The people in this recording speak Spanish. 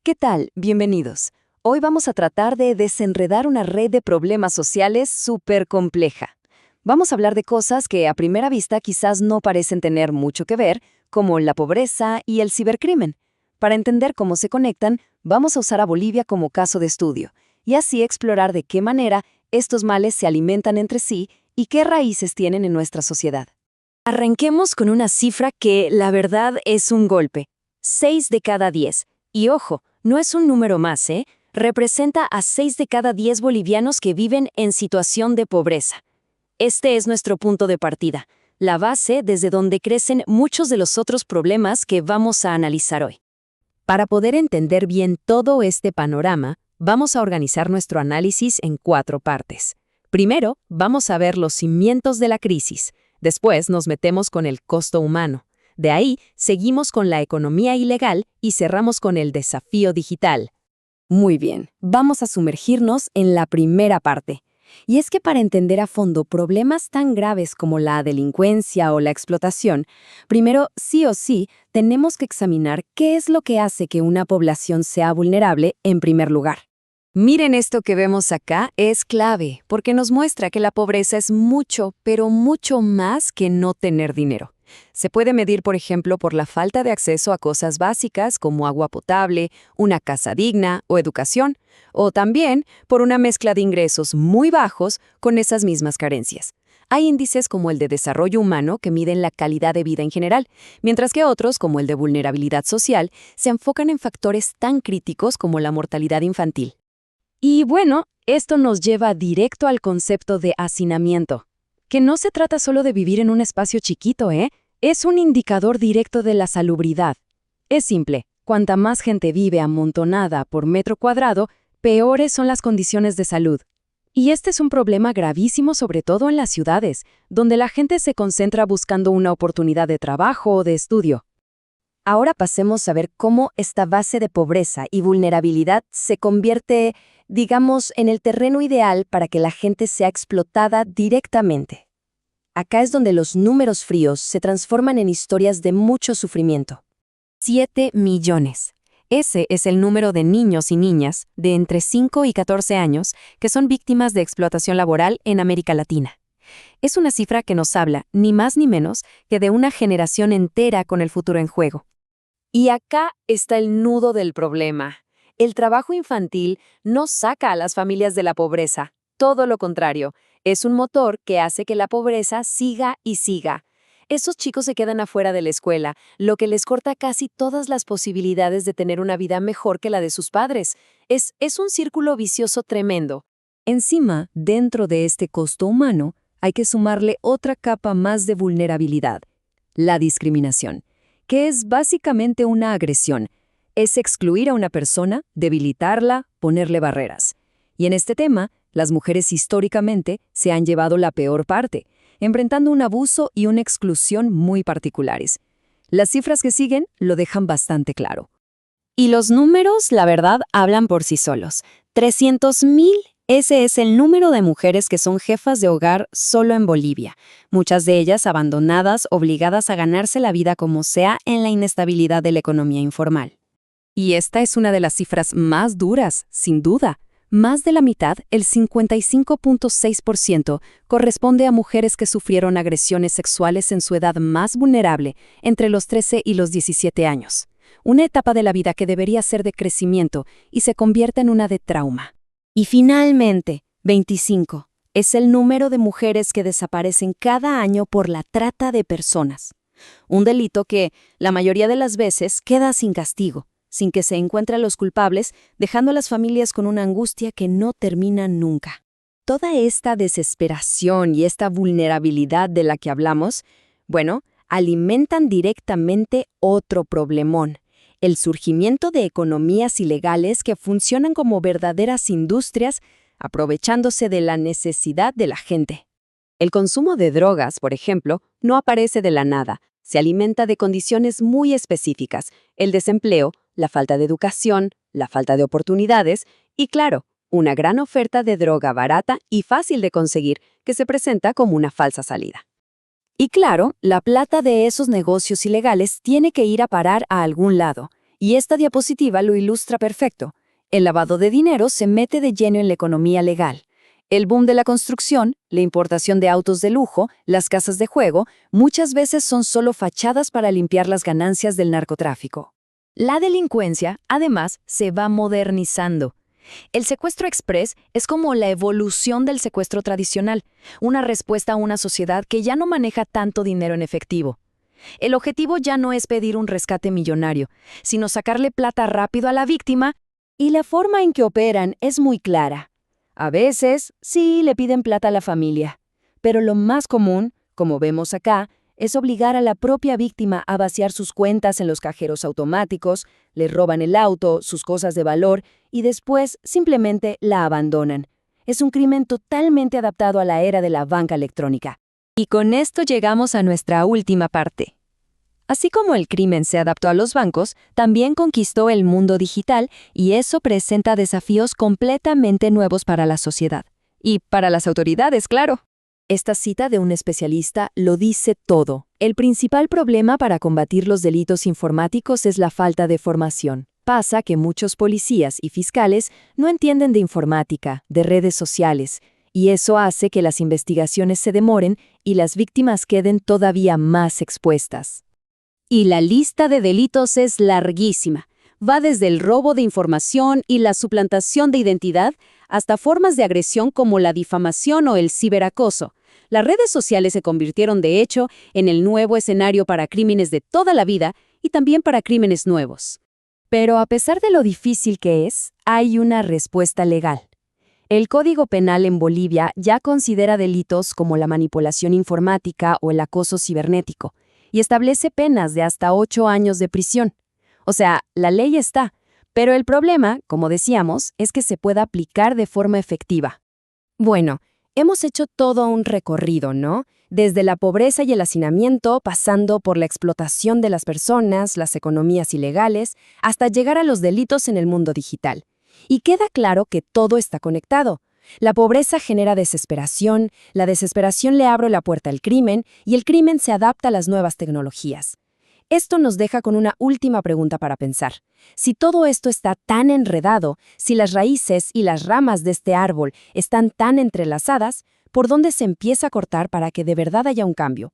¿Qué tal? Bienvenidos. Hoy vamos a tratar de desenredar una red de problemas sociales súper compleja. Vamos a hablar de cosas que a primera vista quizás no parecen tener mucho que ver, como la pobreza y el cibercrimen. Para entender cómo se conectan, vamos a usar a Bolivia como caso de estudio, y así explorar de qué manera estos males se alimentan entre sí y qué raíces tienen en nuestra sociedad. Arranquemos con una cifra que, la verdad, es un golpe. 6 de cada 10. Y ojo, no es un número más, ¿eh? Representa a 6 de cada 10 bolivianos que viven en situación de pobreza. Este es nuestro punto de partida, la base desde donde crecen muchos de los otros problemas que vamos a analizar hoy. Para poder entender bien todo este panorama, vamos a organizar nuestro análisis en 4 partes. Primero, vamos a ver los cimientos de la crisis. Después nos metemos con el costo humano. De ahí, seguimos con la economía ilegal y cerramos con el desafío digital. Muy bien, vamos a sumergirnos en la primera parte. Y es que para entender a fondo problemas tan graves como la delincuencia o la explotación, primero, sí o sí, tenemos que examinar qué es lo que hace que una población sea vulnerable en primer lugar. Miren, esto que vemos acá es clave, porque nos muestra que la pobreza es mucho, pero mucho más que no tener dinero. Se puede medir, por ejemplo, por la falta de acceso a cosas básicas como agua potable, una casa digna o educación, o también por una mezcla de ingresos muy bajos con esas mismas carencias. Hay índices como el de desarrollo humano que miden la calidad de vida en general, mientras que otros, como el de vulnerabilidad social, se enfocan en factores tan críticos como la mortalidad infantil. Y bueno, esto nos lleva directo al concepto de hacinamiento, que no se trata solo de vivir en un espacio chiquito, ¿eh? Es un indicador directo de la salubridad. Es simple, cuanta más gente vive amontonada por metro cuadrado, peores son las condiciones de salud. Y este es un problema gravísimo sobre todo en las ciudades, donde la gente se concentra buscando una oportunidad de trabajo o de estudio. Ahora pasemos a ver cómo esta base de pobreza y vulnerabilidad se convierte, digamos, en el terreno ideal para que la gente sea explotada directamente. Acá es donde los números fríos se transforman en historias de mucho sufrimiento. 7 millones. Ese es el número de niños y niñas de entre 5 y 14 años que son víctimas de explotación laboral en América Latina. Es una cifra que nos habla, ni más ni menos, que de una generación entera con el futuro en juego. Y acá está el nudo del problema. El trabajo infantil no saca a las familias de la pobreza, todo lo contrario, es un motor que hace que la pobreza siga y siga. Esos chicos se quedan afuera de la escuela, lo que les corta casi todas las posibilidades de tener una vida mejor que la de sus padres. Es un círculo vicioso tremendo. Encima, dentro de este costo humano, hay que sumarle otra capa más de vulnerabilidad, la discriminación, que es básicamente una agresión. Es excluir a una persona, debilitarla, ponerle barreras. Y en este tema, las mujeres históricamente se han llevado la peor parte, enfrentando un abuso y una exclusión muy particulares. Las cifras que siguen lo dejan bastante claro. Y los números, la verdad, hablan por sí solos. 300.000, ese es el número de mujeres que son jefas de hogar solo en Bolivia, muchas de ellas abandonadas, obligadas a ganarse la vida como sea en la inestabilidad de la economía informal. Y esta es una de las cifras más duras, sin duda. Más de la mitad, el 55.6%, corresponde a mujeres que sufrieron agresiones sexuales en su edad más vulnerable, entre los 13 y los 17 años. Una etapa de la vida que debería ser de crecimiento y se convierte en una de trauma. Y finalmente, 25, es el número de mujeres que desaparecen cada año por la trata de personas. Un delito que, la mayoría de las veces, queda sin castigo, sin que se encuentre a los culpables, dejando a las familias con una angustia que no termina nunca. Toda esta desesperación y esta vulnerabilidad de la que hablamos, bueno, alimentan directamente otro problemón: el surgimiento de economías ilegales que funcionan como verdaderas industrias, aprovechándose de la necesidad de la gente. El consumo de drogas, por ejemplo, no aparece de la nada. Se alimenta de condiciones muy específicas: el desempleo, la falta de educación, la falta de oportunidades y, claro, una gran oferta de droga barata y fácil de conseguir que se presenta como una falsa salida. Y claro, la plata de esos negocios ilegales tiene que ir a parar a algún lado, Y esta diapositiva lo ilustra perfecto. El lavado de dinero se mete de lleno en la economía legal. El boom de la construcción, la importación de autos de lujo, las casas de juego, muchas veces son solo fachadas para limpiar las ganancias del narcotráfico. La delincuencia, además, se va modernizando. El secuestro express es como la evolución del secuestro tradicional, una respuesta a una sociedad que ya no maneja tanto dinero en efectivo. El objetivo ya no es pedir un rescate millonario, sino sacarle plata rápido a la víctima, y la forma en que operan es muy clara. A veces, sí, le piden plata a la familia, pero lo más común, como vemos acá, es obligar a la propia víctima a vaciar sus cuentas en los cajeros automáticos, le roban el auto, sus cosas de valor, y después simplemente la abandonan. Es un crimen totalmente adaptado a la era de la banca electrónica. Y con esto llegamos a nuestra última parte. Así como el crimen se adaptó a los bancos, también conquistó el mundo digital y eso presenta desafíos completamente nuevos para la sociedad. Y para las autoridades, claro. Esta cita de un especialista lo dice todo. El principal problema para combatir los delitos informáticos es la falta de formación. Pasa que muchos policías y fiscales no entienden de informática, de redes sociales, y eso hace que las investigaciones se demoren y las víctimas queden todavía más expuestas. Y la lista de delitos es larguísima. Va desde el robo de información y la suplantación de identidad hasta formas de agresión como la difamación o el ciberacoso. Las redes sociales se convirtieron, de hecho, en el nuevo escenario para crímenes de toda la vida y también para crímenes nuevos. Pero a pesar de lo difícil que es, hay una respuesta legal. El Código Penal en Bolivia ya considera delitos como la manipulación informática o el acoso cibernético, y establece penas de hasta 8 años de prisión. O sea, la ley está, pero el problema, como decíamos, es que se pueda aplicar de forma efectiva. Bueno, hemos hecho todo un recorrido, ¿no? Desde la pobreza y el hacinamiento, pasando por la explotación de las personas, las economías ilegales, hasta llegar a los delitos en el mundo digital. Y queda claro que todo está conectado. La pobreza genera desesperación, la desesperación le abre la puerta al crimen y el crimen se adapta a las nuevas tecnologías. Esto nos deja con una última pregunta para pensar. Si todo esto está tan enredado, si las raíces y las ramas de este árbol están tan entrelazadas, ¿por dónde se empieza a cortar para que de verdad haya un cambio?